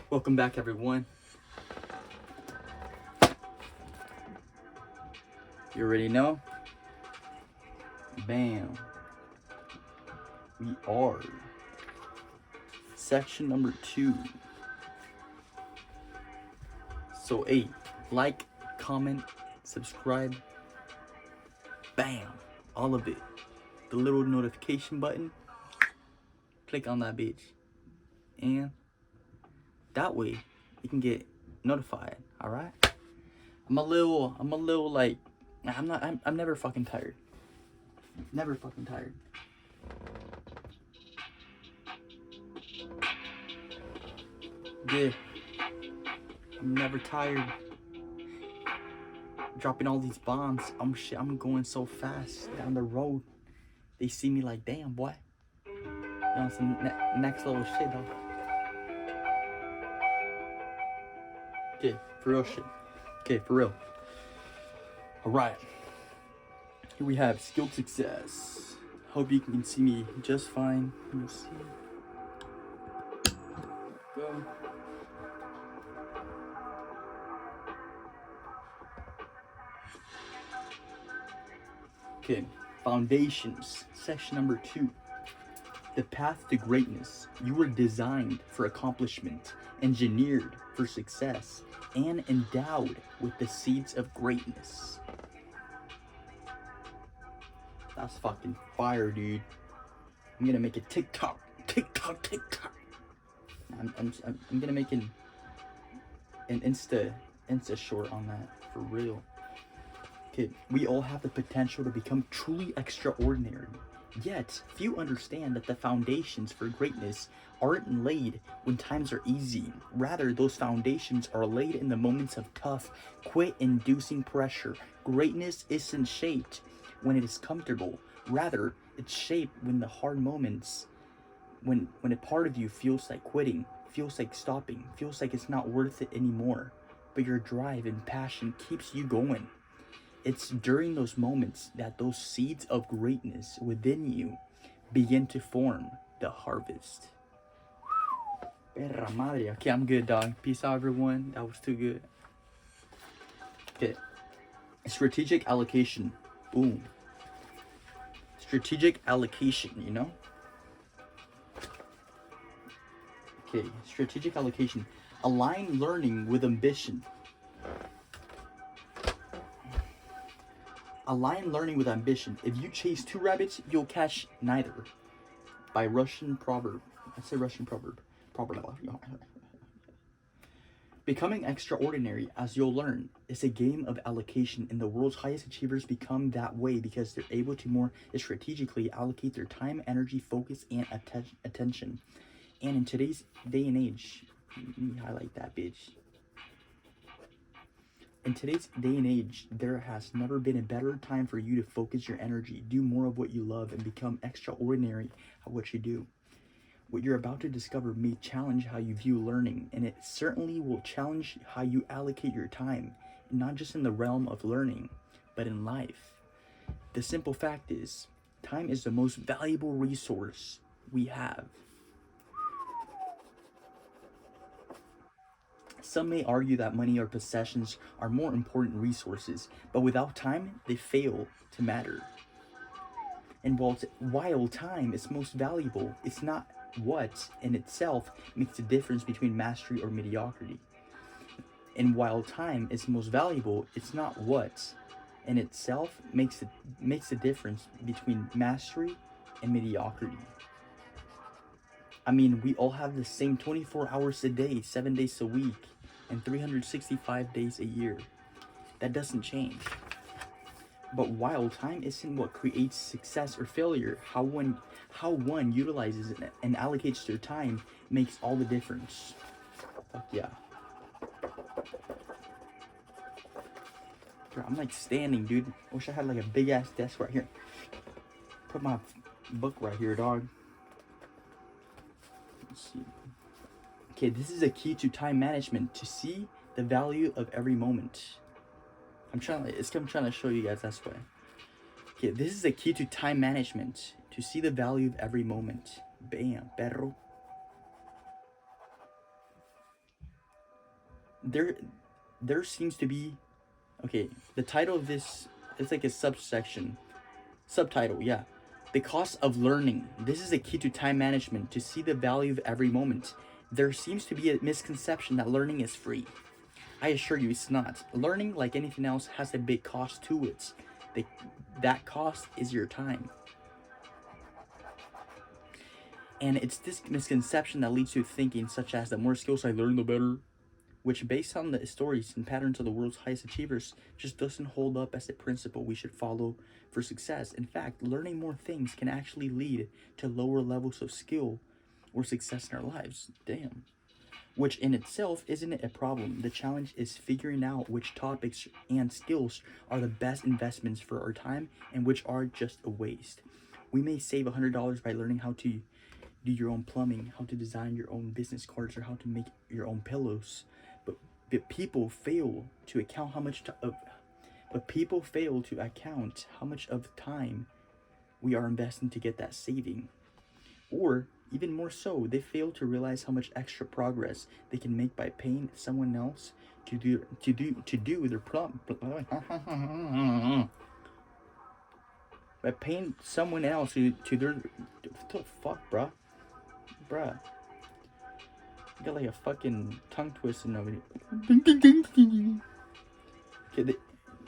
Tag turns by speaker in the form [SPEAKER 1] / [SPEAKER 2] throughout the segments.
[SPEAKER 1] Welcome back, everyone. You already know? Bam. We are section number 2. So, hey, like, comment, subscribe. Bam. All of it. The little notification button. Click on that bitch. And that way you can get notified, alright? I'm a little like, I'm never fucking tired. Never fucking tired. Yeah. I'm never tired. Dropping all these bombs. I'm going so fast down the road. They see me like, damn, boy. You know, some next level shit, though. Okay, for real shit. Okay, for real. Alright. Here we have skilled success. Hope you can see me just fine. Let me see. Go. Okay, foundations, section number 2. The path to greatness. You were designed for accomplishment, engineered for success, and endowed with the seeds of greatness. That's fucking fire, dude. I'm gonna make a TikTok. I'm gonna make an Insta short on that, for real. Okay, we all have the potential to become truly extraordinary. Yet, few understand that the foundations for greatness aren't laid when times are easy. Rather, those foundations are laid in the moments of tough, quit-inducing pressure. Greatness isn't shaped when it is comfortable. Rather, it's shaped when the hard moments, when a part of you feels like quitting, feels like stopping, feels like it's not worth it anymore. But your drive and passion keeps you going. It's during those moments that those seeds of greatness within you begin to form the harvest. Perra madre. Okay, I'm good, dog. Peace out, everyone. That was too good. Okay. Strategic allocation. Boom. Strategic allocation, you know? Okay, strategic allocation. Align learning with ambition. Align learning with ambition. If you chase 2 rabbits, you'll catch neither. By Russian proverb. I say Russian proverb. Becoming extraordinary, as you'll learn, is a game of allocation, and the world's highest achievers become that way because they're able to more strategically allocate their time, energy, focus, and attention. And in today's day and age, let me highlight that bitch. In today's day and age, there has never been a better time for you to focus your energy, do more of what you love, and become extraordinary at what you do. What you're about to discover may challenge how you view learning, and it certainly will challenge how you allocate your time, not just in the realm of learning, but in life. The simple fact is, time is the most valuable resource we have. Some may argue that money or possessions are more important resources, but without time, they fail to matter. And while time is most valuable, it's not what in itself makes the difference between mastery or mediocrity. And while time is most valuable, it's not what in itself makes the difference between mastery and mediocrity. I mean, we all have the same 24 hours a day, 7 days a week, and 365 days a year. That doesn't change. But while time isn't what creates success or failure, how one utilizes it and allocates their time makes all the difference. Fuck yeah. Bro, I'm like standing, dude. I wish I had like a big ass desk right here. Put my book right here, dog. Let's see. Okay, this is a key to time management, to see the value of every moment. I'm trying to show you guys that's why. Okay, this is a key to time management, to see the value of every moment. Bam, perro. there there seems to be, okay, the title of this, it's like a subtitle, yeah. The cost of learning. This is a key to time management, to see the value of every moment. There seems to be a misconception that learning is free. I assure you it's not. Learning, like anything else, has a big cost to it. The, that cost is your time. And it's this misconception that leads to thinking such as the more skills I learn, the better, which based on the stories and patterns of the world's highest achievers just doesn't hold up as a principle we should follow for success. In fact, learning more things can actually lead to lower levels of skill or success in our lives. Damn. Which in itself isn't a problem. The challenge is figuring out which topics and skills are the best investments for our time and which are just a waste. We may save $100 by learning how to do your own plumbing, how to design your own business cards, or how to make your own pillows. But people fail to account how much of time we are investing to get that saving. Or even more so, they fail to realize how much extra progress they can make by paying someone else to do their by paying someone else to their, what the fuck, bruh. You got like a fucking tongue twisting over here. Okay,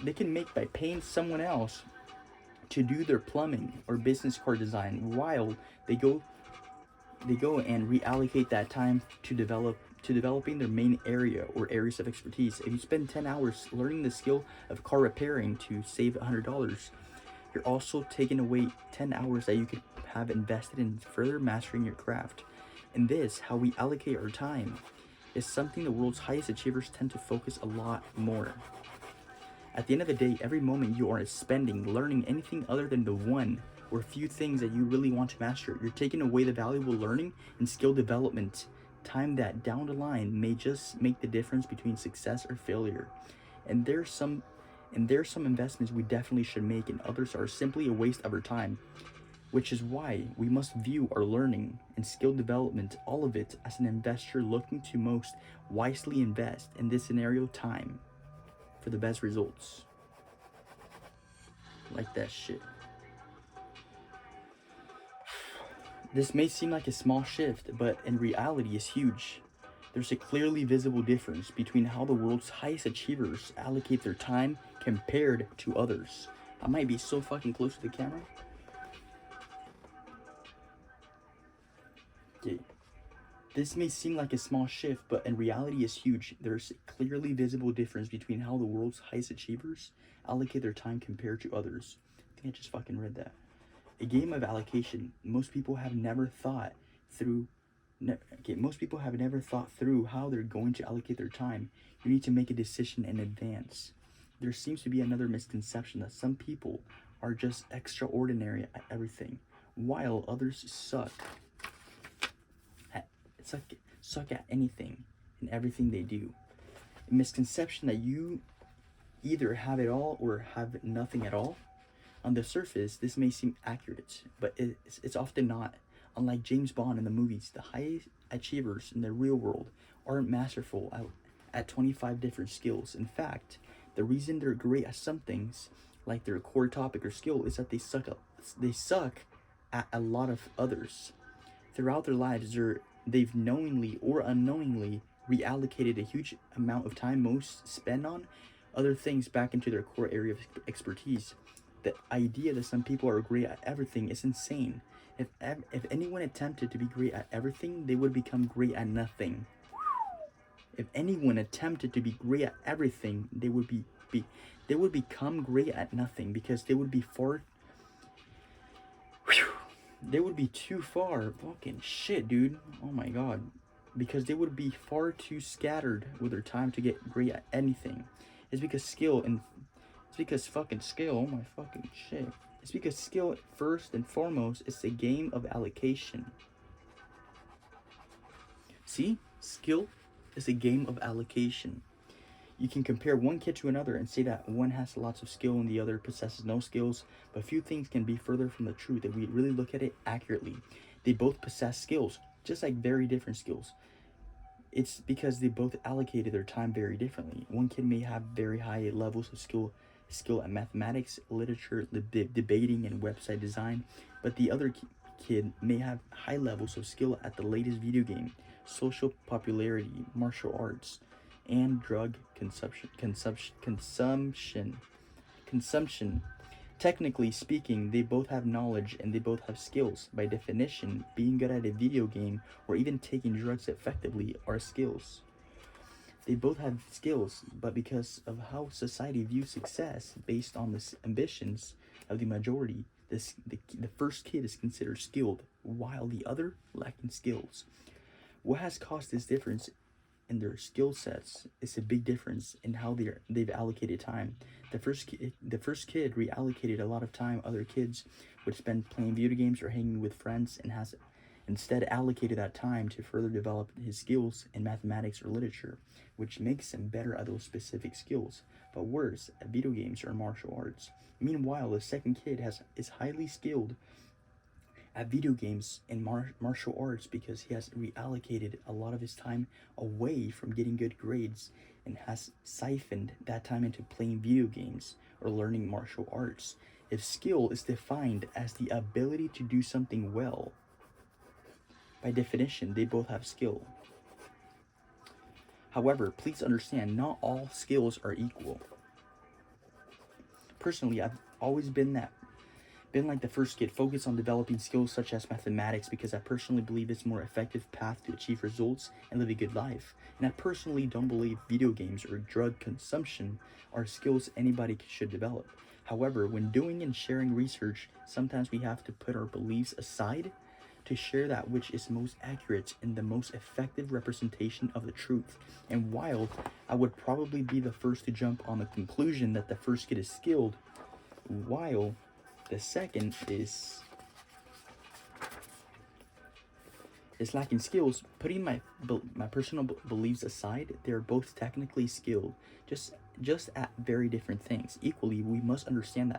[SPEAKER 1] they can make by paying someone else to do their plumbing or business card design while they go and reallocate that time to developing their main area or areas of expertise. If you spend 10 hours learning the skill of car repairing to save $100, you're also taking away 10 hours that you could have invested in further mastering your craft. And this, how we allocate our time, is something the world's highest achievers tend to focus a lot more. At the end of the day, every moment you are spending learning anything other than the one or few things that you really want to master, you're taking away the valuable learning and skill development time that down the line may just make the difference between success or failure. And there's some investments we definitely should make, and others are simply a waste of our time. Which is why we must view our learning and skill development, all of it, as an investor looking to most wisely invest, in this scenario, time, for the best results. Like that shit. This may seem like a small shift, but in reality is huge. There's a clearly visible difference between how the world's highest achievers allocate their time compared to others. I might be so fucking close to the camera. Okay. This may seem like a small shift, but in reality is huge. There's a clearly visible difference between how the world's highest achievers allocate their time compared to others. I think I just fucking read that. A game of allocation. Most people have never thought through how they're going to allocate their time. You need to make a decision in advance. There seems to be another misconception that some people are just extraordinary at everything, while others suck at anything and everything they do. A misconception that you either have it all or have nothing at all. On the surface, this may seem accurate, but it's often not. Unlike James Bond in the movies, the highest achievers in the real world aren't masterful at 25 different skills. In fact, the reason they're great at some things, like their core topic or skill, is that they suck at a lot of others. Throughout their lives, they've knowingly or unknowingly reallocated a huge amount of time most spend on other things back into their core area of expertise. The idea that some people are great at everything is insane. If anyone attempted to be great at everything, they would become great at nothing. If anyone attempted to be great at everything, they would become great at nothing, because they would be too far. Fucking shit, dude. Oh my god. Because they would be far too scattered with their time to get great at anything. It's because skill, oh my fucking shit. It's because skill, first and foremost, is a game of allocation. See? Skill is a game of allocation. You can compare one kid to another and say that one has lots of skill and the other possesses no skills, but few things can be further from the truth if we really look at it accurately. They both possess skills, just like very different skills. It's because they both allocated their time very differently. One kid may have very high levels of skill at mathematics, literature, debating, and website design, but the other kid may have high levels of skill at the latest video game, social popularity, martial arts, and drug consumption. Technically speaking, they both have knowledge and they both have skills. By definition, being good at a video game or even taking drugs effectively are skills. They both have skills, but because of how society views success based on the ambitions of the majority, the first kid is considered skilled, while the other lacking skills. What has caused this difference in their skill sets is a big difference in how they've allocated time. The first kid reallocated a lot of time other kids would spend playing video games or hanging with friends, and has instead allocated that time to further develop his skills in mathematics or literature, which makes him better at those specific skills, but worse at video games or martial arts. Meanwhile, the second kid is highly skilled at video games and martial arts because he has reallocated a lot of his time away from getting good grades and has siphoned that time into playing video games or learning martial arts. If skill is defined as the ability to do something well, by definition, they both have skill. However, please understand, not all skills are equal. Personally, I've always been like the first kid, focused on developing skills such as mathematics because I personally believe it's a more effective path to achieve results and live a good life. And I personally don't believe video games or drug consumption are skills anybody should develop. However, when doing and sharing research, sometimes we have to put our beliefs aside to share that which is most accurate and the most effective representation of the truth. And while I would probably be the first to jump on the conclusion that the first kid is skilled, while the second is lacking skills, putting my personal beliefs aside, they're both technically skilled, just at very different things. Equally, we must understand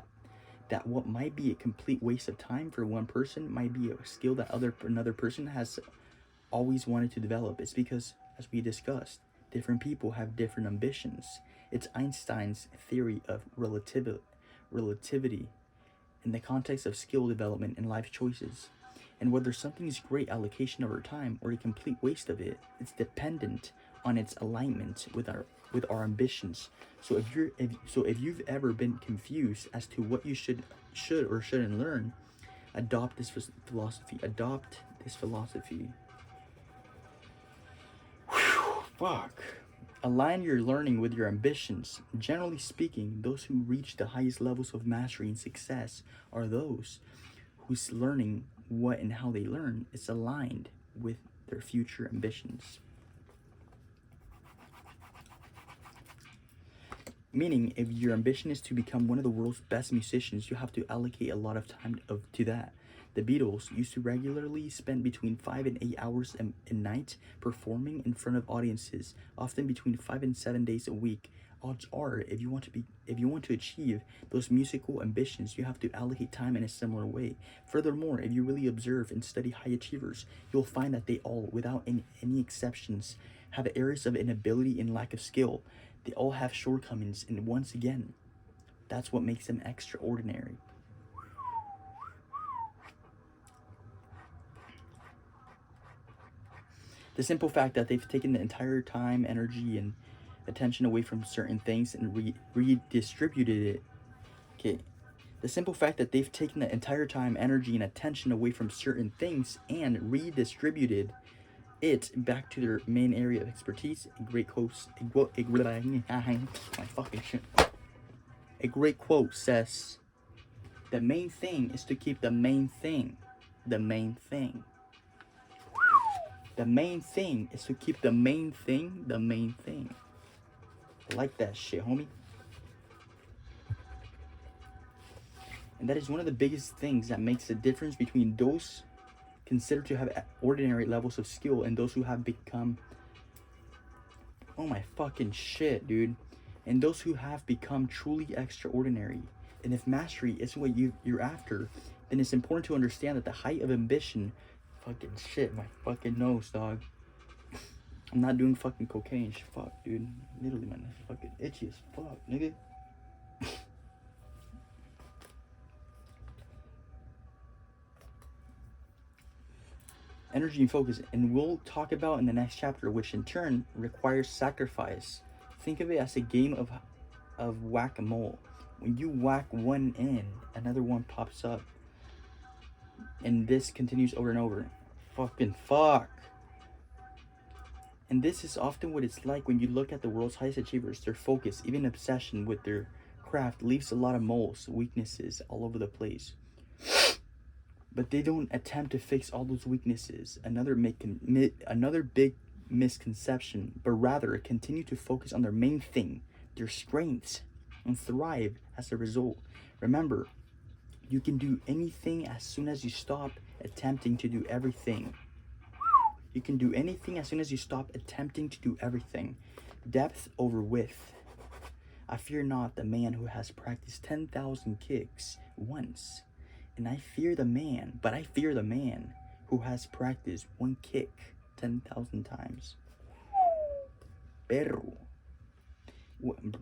[SPEAKER 1] that what might be a complete waste of time for one person might be a skill that another person has always wanted to develop. It's because, as we discussed, different people have different ambitions. It's Einstein's theory of relativity in the context of skill development and life choices. And whether something is great allocation of our time or a complete waste of it, it's dependent on its alignment with our ambitions. So if you've ever been confused as to what you should or shouldn't learn, adopt this philosophy. Whew, fuck. Align your learning with your ambitions. Generally speaking, those who reach the highest levels of mastery and success are those whose learning, what and how they learn, is aligned with their future ambitions. Meaning, if your ambition is to become one of the world's best musicians, you have to allocate a lot of time to that. The Beatles used to regularly spend between 5 and 8 hours a night performing in front of audiences, often between 5 and 7 days a week. Odds are, if you want to achieve those musical ambitions, you have to allocate time in a similar way. Furthermore, if you really observe and study high achievers, you'll find that they all, without any exceptions, have areas of inability and lack of skill. They all have shortcomings, and once again, that's what makes them extraordinary. The simple fact that they've taken the entire time, energy, and attention away from certain things and redistributed it. Okay. The simple fact that they've taken the entire time, energy, and attention away from certain things and redistributed it back to their main area of expertise. A great quote says, "The main thing is to keep the main thing the main thing." The main thing is to keep the main thing the main thing. I like that shit, homie. And that is one of the biggest things that makes the difference between those considered to have ordinary levels of skill and those who have become, oh my fucking shit, dude, and those who have become truly extraordinary. And if mastery isn't what you're after, then it's important to understand that the height of ambition, fucking shit, my fucking nose, dog. I'm not doing fucking cocaine. Fuck, dude. Literally, man, that's fucking itchy as fuck, nigga. Energy and focus, and we'll talk about in the next chapter, which in turn requires sacrifice. Think of it as a game of whack-a-mole. When you whack one in, another one pops up, and this continues over and over. Fucking fuck. And this is often what it's like when you look at the world's highest achievers. Their focus, even obsession with their craft, leaves a lot of moles, weaknesses all over the place. But they don't attempt to fix all those weaknesses, another big misconception, but rather continue to focus on their main thing, their strengths, and thrive as a result. Remember, you can do anything as soon as you stop attempting to do everything. You can do anything as soon as you stop attempting to do everything. Depth over width. I fear not the man who has practiced 10,000 kicks once. And I fear the man who has practiced one kick 10,000 times. Perro.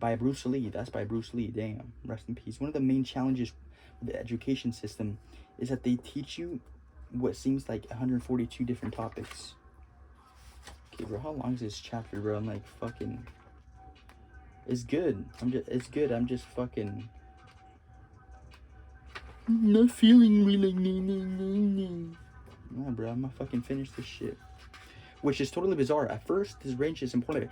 [SPEAKER 1] By Bruce Lee. That's by Bruce Lee. Damn. Rest in peace. One of the main challenges with the education system is that they teach you what seems like 142 different topics. Okay, bro, how long is this chapter, bro? I'm like fucking... It's good. It's good. I'm just fucking... not feeling really... Nah, bro, I'm gonna fucking finish this shit. Which is totally bizarre. At first, this range is important.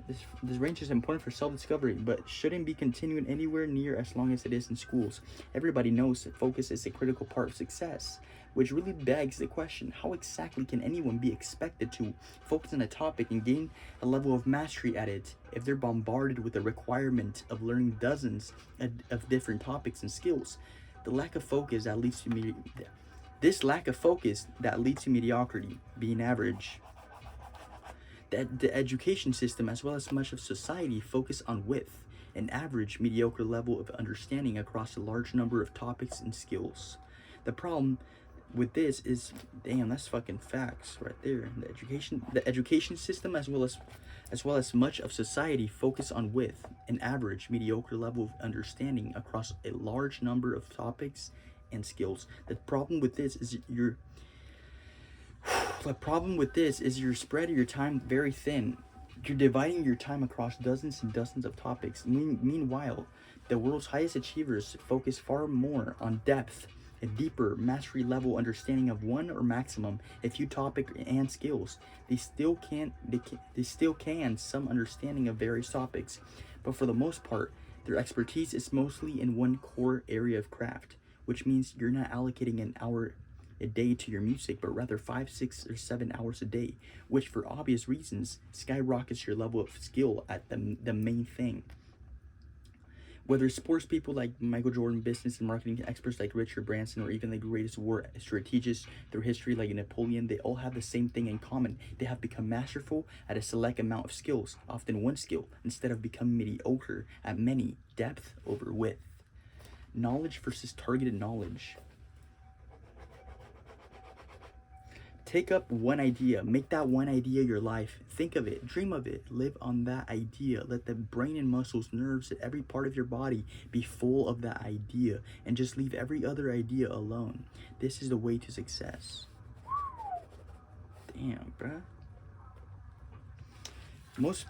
[SPEAKER 1] This range is important for self-discovery, but shouldn't be continuing anywhere near as long as it is in schools. Everybody knows that focus is a critical part of success, which really begs the question, how exactly can anyone be expected to focus on a topic and gain a level of mastery at it if they're bombarded with the requirement of learning dozens of different topics and skills? This lack of focus that leads to mediocrity, being average. The education system, as well as much of society, focus on width, an average, mediocre level of understanding across a large number of topics and skills. The problem with this is, damn, that's fucking facts right there. The education system, as well as much of society, focus on width, an average, mediocre level of understanding across a large number of topics and skills. The problem with this is you're spreading your time very thin. You're dividing your time across dozens and dozens of topics. Meanwhile, the world's highest achievers focus far more on depth, a deeper mastery level understanding of one or maximum a few topic and skills. They still can some understanding of various topics, but for the most part, their expertise is mostly in one core area of craft, which means you're not allocating an hour a day to your music, but rather 5, 6, or 7 hours a day, which for obvious reasons skyrockets your level of skill at the main thing. Whether sports people like Michael Jordan, business and marketing experts like Richard Branson, or even the greatest war strategists through history like Napoleon, they all have the same thing in common. They have become masterful at a select amount of skills, often one skill, instead of becoming mediocre at many. Depth over width. Knowledge versus targeted knowledge. Take up one idea, make that one idea your life. Think of it, dream of it, live on that idea. Let the brain and muscles, nerves, every part of your body be full of that idea, and just leave every other idea alone. This is the way to success. Damn, bruh. Most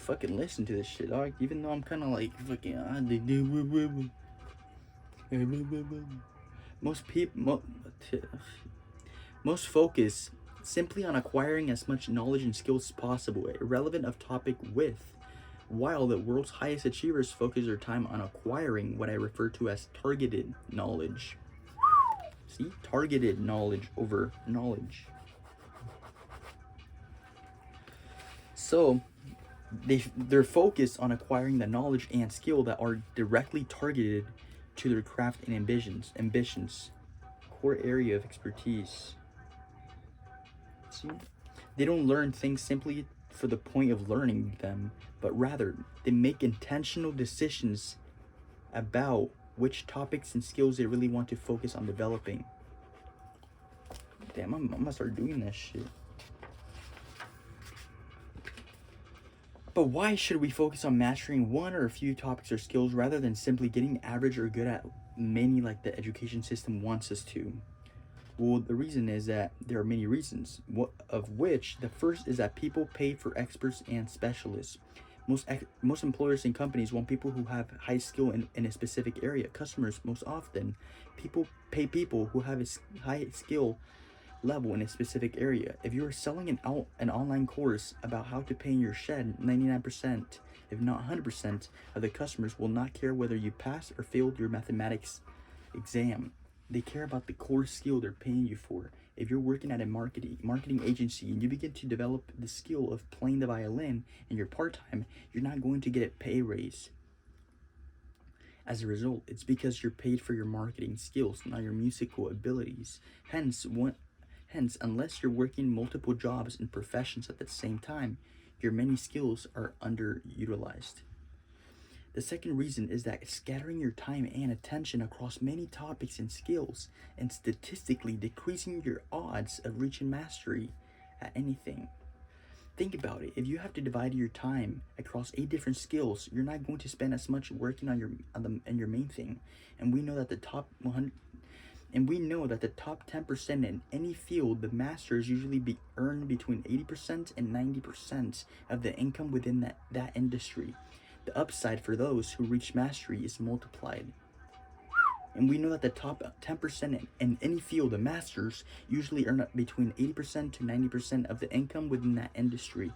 [SPEAKER 1] fucking listen to this shit, dog. Even though I'm kind of like fucking. Most focus simply on acquiring as much knowledge and skills as possible, irrelevant of topic width, while the world's highest achievers focus their time on acquiring what I refer to as targeted knowledge. See? Targeted knowledge over knowledge. So, they're focused on acquiring the knowledge and skill that are directly targeted to their craft and ambitions. Core area of expertise. See? They don't learn things simply for the point of learning them, but rather they make intentional decisions about which topics and skills they really want to focus on developing. Damn, I'm gonna start doing that shit. But why should we focus on mastering one or a few topics or skills rather than simply getting average or good at many like the education system wants us to? Well, the reason is that there are many reasons, of which the first is that people pay for experts and specialists. Most employers and companies want people who have high skill in a specific area. Customers, most often, people pay people who have a high skill level in a specific area. If you are selling an online course about how to paint your shed, 99%, if not 100%, of the customers will not care whether you passed or failed your mathematics exam. They care about the core skill they're paying you for. If you're working at a marketing agency and you begin to develop the skill of playing the violin in your part-time, you're not going to get a pay raise. As a result, it's because you're paid for your marketing skills, not your musical abilities. Hence, unless you're working multiple jobs and professions at the same time, your many skills are underutilized. The second reason is that scattering your time and attention across many topics and skills and statistically decreasing your odds of reaching mastery at anything. Think about it. If you have to divide your time across 8 different skills, you're not going to spend as much working on your main thing. And we know that the top 10% in any field, the masters usually earn between 80% and 90% of the income within that industry. The upside for those who reach mastery is multiplied. And we know that the top 10% in any field, the masters usually earn between 80% to 90% of the income within that industry.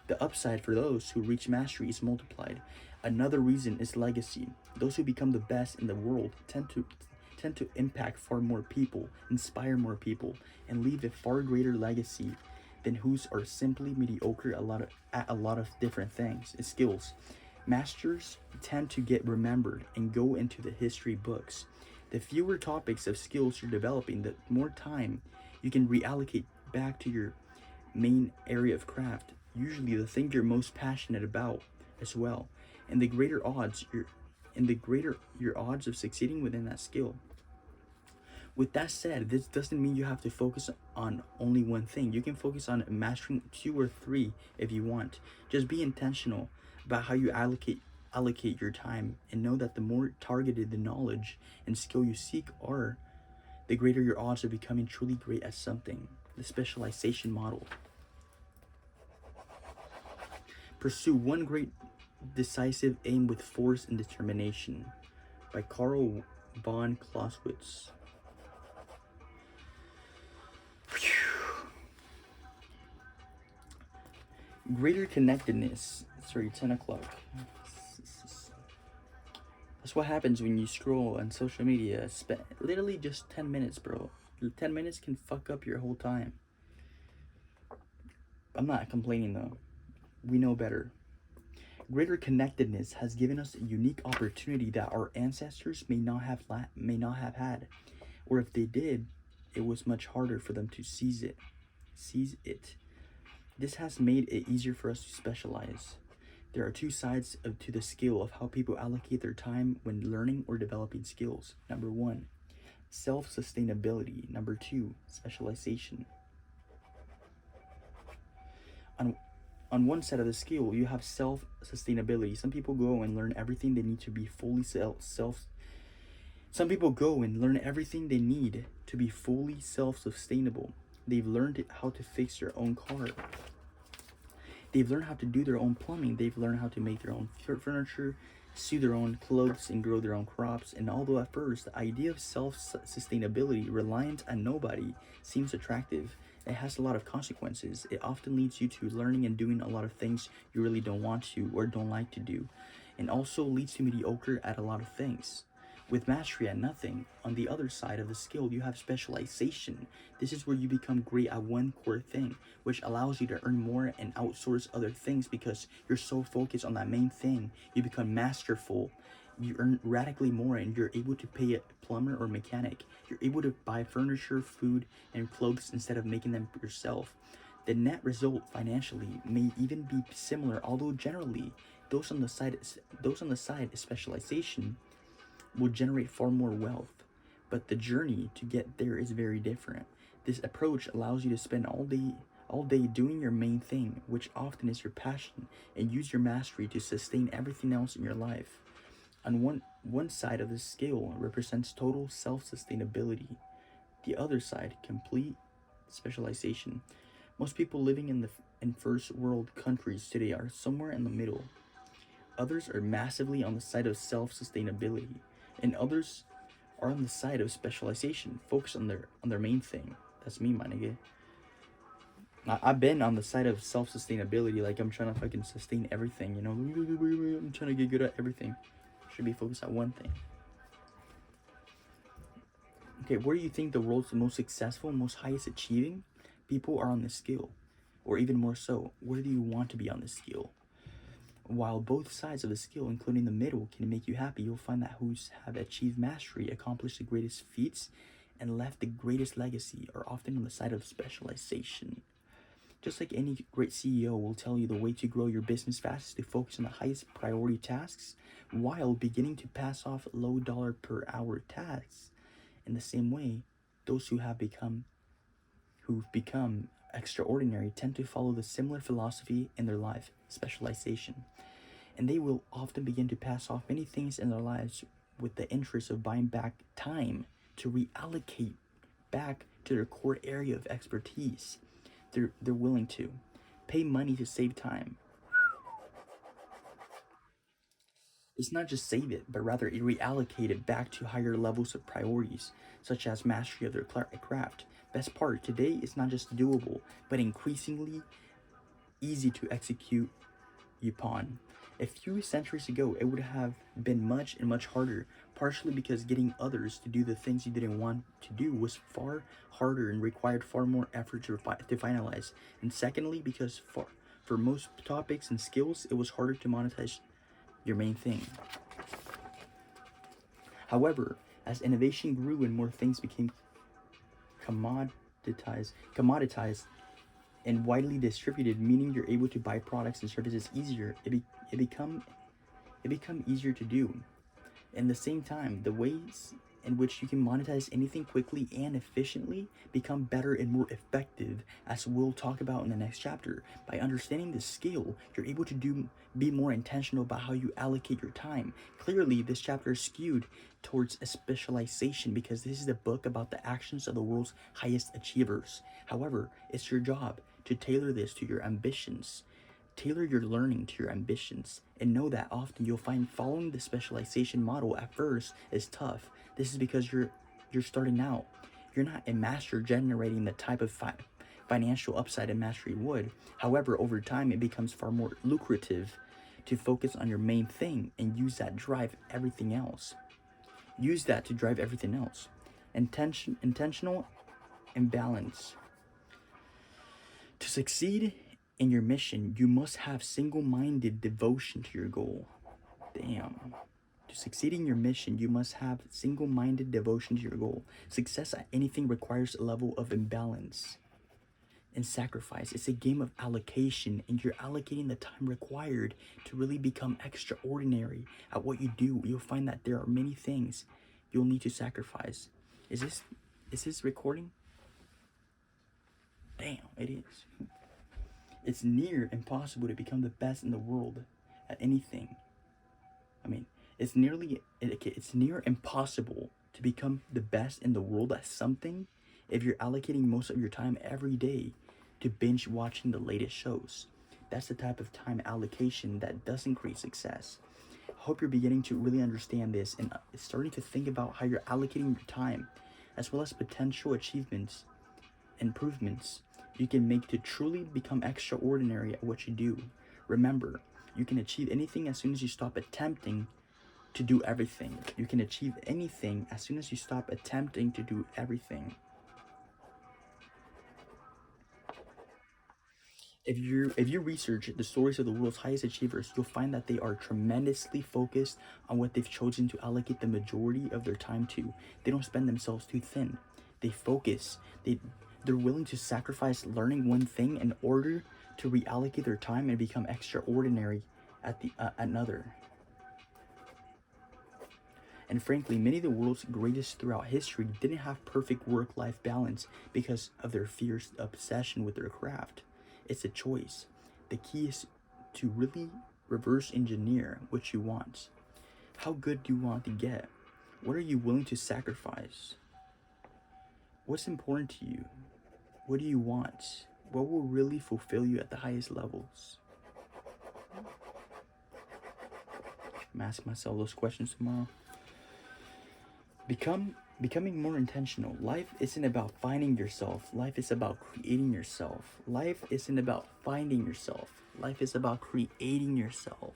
[SPEAKER 1] The upside for those who reach mastery is multiplied. Another reason is legacy. Those who become the best in the world tend to impact far more people, inspire more people, and leave a far greater legacy than whose are simply mediocre at a lot of different things, skills. Masters tend to get remembered and go into the history books. The fewer topics of skills you're developing, the more time you can reallocate back to your main area of craft, usually the thing you're most passionate about as well. And the greater your odds of succeeding within that skill. With that said, this doesn't mean you have to focus on only one thing. You can focus on mastering 2 or 3 if you want. Just be intentional about how you allocate your time, and know that the more targeted the knowledge and skill you seek are, the greater your odds of becoming truly great at something. The specialization model. Pursue one great decisive aim with force and determination, by Karl von Clausewitz. Greater connectedness. Sorry, 10 o'clock. That's what happens when you scroll on social media. Literally just 10 minutes, bro. 10 minutes can fuck up your whole time. I'm not complaining though. We know better. Greater connectedness has given us a unique opportunity that our ancestors may not have had, or if they did, it was much harder for them to seize it. This has made it easier for us to specialize. There are 2 sides to the skill of how people allocate their time when learning or developing skills. Number 1, self-sustainability. Number 2, specialization. On one side of the skill, you have self-sustainability. Some people go and learn everything they need to be fully self-sustainable. They've learned how to fix their own car. They've learned how to do their own plumbing. They've learned how to make their own furniture, sew their own clothes, and grow their own crops. And although at first the idea of self-sustainability, reliant on nobody, seems attractive, it has a lot of consequences. It often leads you to learning and doing a lot of things you really don't want to or don't like to do, and also leads to mediocre at a lot of things, with mastery at nothing. On the other side of the skill, you have specialization. This is where you become great at one core thing, which allows you to earn more and outsource other things because you're so focused on that main thing. You become masterful. You earn radically more, and you're able to pay a plumber or mechanic. You're able to buy furniture, food, and clothes instead of making them yourself. The net result financially may even be similar, although generally those on the side of specialization will generate far more wealth, but the journey to get there is very different. This approach allows you to spend all day all day doing your main thing, which often is your passion, and use your mastery to sustain everything else in your life. On one side of the scale represents total self-sustainability. The other side, complete specialization. Most people living in first world countries today are somewhere in the middle. Others are massively on the side of self-sustainability, and others are on the side of specialization, focused on their main thing. That's me, my nigga. I've been on the side of self-sustainability, like I'm trying to fucking sustain everything, you know. I'm trying to get good at everything. Should be focused on one thing. Okay, where do you think the world's most successful, most highest achieving people are on this scale? Or even more so, where do you want to be on this scale? While both sides of the scale, including the middle, can make you happy, you'll find that who's have achieved mastery, accomplished the greatest feats, and left the greatest legacy are often on the side of specialization. Just like any great CEO will tell you, the way to grow your business fast is to focus on the highest priority tasks while beginning to pass off low dollar per hour tasks. In the same way, those who've become extraordinary tend to follow the similar philosophy in their life, specialization. And they will often begin to pass off many things in their lives with the interest of buying back time to reallocate back to their core area of expertise. They're willing to pay money to save time. It's not just save it, but rather reallocate it back to higher levels of priorities, such as mastery of their craft. Best part, today is not just doable, but increasingly easy to execute upon. A few centuries ago, it would have been much harder, partially because getting others to do the things you didn't want to do was far harder and required far more effort to finalize. And secondly, because for most topics and skills, it was harder to monetize your main thing. However, as innovation grew and more things became commoditized and widely distributed, meaning you're able to buy products and services easier, it become easier to do. In the same time, the ways in which you can monetize anything quickly and efficiently become better and more effective, as we'll talk about in the next chapter. By understanding the scale, you're able to be more intentional about how you allocate your time. Clearly, this chapter is skewed towards a specialization because this is a book about the actions of the world's highest achievers. However, it's your job to tailor this to your ambitions. Tailor your learning to your ambitions, and know that often you'll find following the specialization model at first is tough. This is because you're starting out. You're not a master generating the type of financial upside a mastery would. However, over time, it becomes far more lucrative to focus on your main thing and use that to drive everything else. Intentional imbalance. To succeed in your mission, you must have single-minded devotion to your goal. Damn. To succeed in your mission, you must have single-minded devotion to your goal. Success at anything requires a level of imbalance and sacrifice. It's a game of allocation, and you're allocating the time required to really become extraordinary at what you do. You'll find that there are many things you'll need to sacrifice. Is this recording? Damn, it is. It's near impossible to become the best in the world at anything. It's near impossible to become the best in the world at something if you're allocating most of your time every day to binge watching the latest shows. That's the type of time allocation that doesn't create success. I hope you're beginning to really understand this and starting to think about how you're allocating your time, as well as potential improvements you can make to truly become extraordinary at what you do. Remember, you can achieve anything as soon as you stop attempting to do everything. You can achieve anything as soon as you stop attempting to do everything. If you research the stories of the world's highest achievers, you'll find that they are tremendously focused on what they've chosen to allocate the majority of their time to. They don't spend themselves too thin. They focus. They're willing to sacrifice learning one thing in order to reallocate their time and become extraordinary at another. And frankly, many of the world's greatest throughout history didn't have perfect work-life balance because of their fierce obsession with their craft. It's a choice. The key is to really reverse engineer what you want. How good do you want to get? What are you willing to sacrifice? What's important to you? What do you want? What will really fulfill you at the highest levels? I'm asking myself those questions tomorrow. Becoming more intentional. Life isn't about finding yourself. Life is about creating yourself. Life isn't about finding yourself. Life is about creating yourself.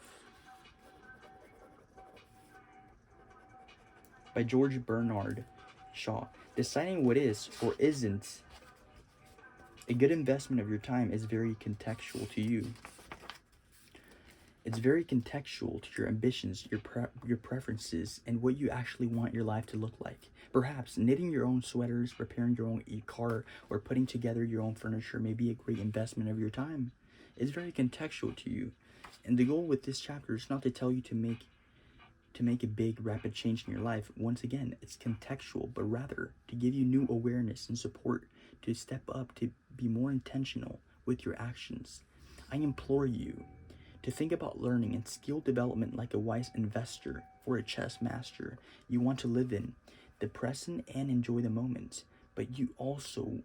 [SPEAKER 1] By George Bernard Shaw. Deciding what is or isn't a good investment of your time is very contextual to you. It's very contextual to your ambitions, your preferences, and what you actually want your life to look like. Perhaps knitting your own sweaters, repairing your own car, or putting together your own furniture may be a great investment of your time. It's very contextual to you. And the goal with this chapter is not to tell you to make a big, rapid change in your life. Once again, it's contextual, but rather to give you new awareness and support to step up, to be more intentional with your actions. I implore you to think about learning and skill development like a wise investor or a chess master. You want to live in the present and enjoy the moment, but you also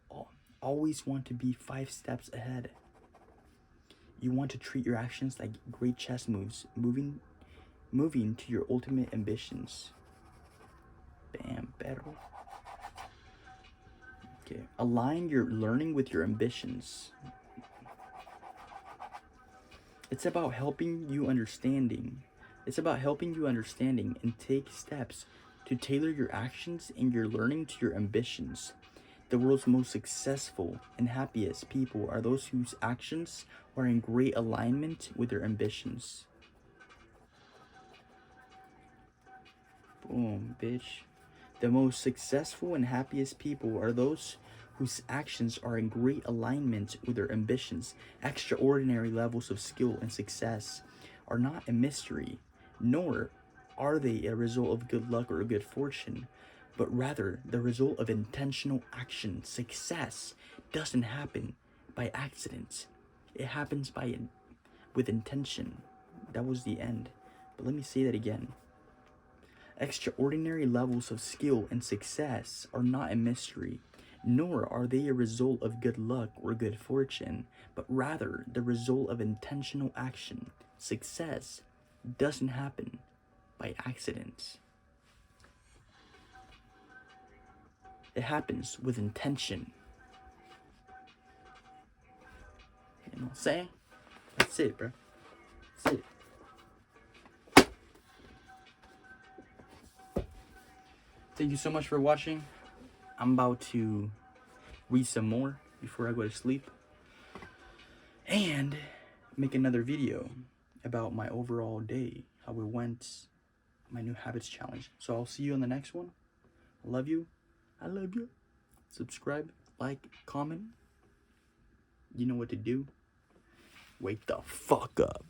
[SPEAKER 1] always want to be 5 steps ahead. You want to treat your actions like great chess moves, moving to your ultimate ambitions. Bam, perro. Okay, align your learning with your ambitions. It's about helping you understanding. It's about helping you understanding and take steps to tailor your actions and your learning to your ambitions. The world's most successful and happiest people are those whose actions are in great alignment with their ambitions. Boom, bitch. The most successful and happiest people are those whose actions are in great alignment with their ambitions. Extraordinary levels of skill and success are not a mystery, nor are they a result of good luck or good fortune, but rather the result of intentional action. Success doesn't happen by accident. It happens with intention. That was the end. But let me say that again. Extraordinary levels of skill and success are not a mystery, nor are they a result of good luck or good fortune, but rather the result of intentional action. Success doesn't happen by accident. It happens with intention. You know what I'm saying? That's it, bro. That's it. Thank you so much for watching. I'm about to read some more before I go to sleep and make another video about my overall day, how it went, my new habits challenge. So I'll see you on the next one. I love you. I love you. Subscribe, like, comment. You know what to do. Wake the fuck up.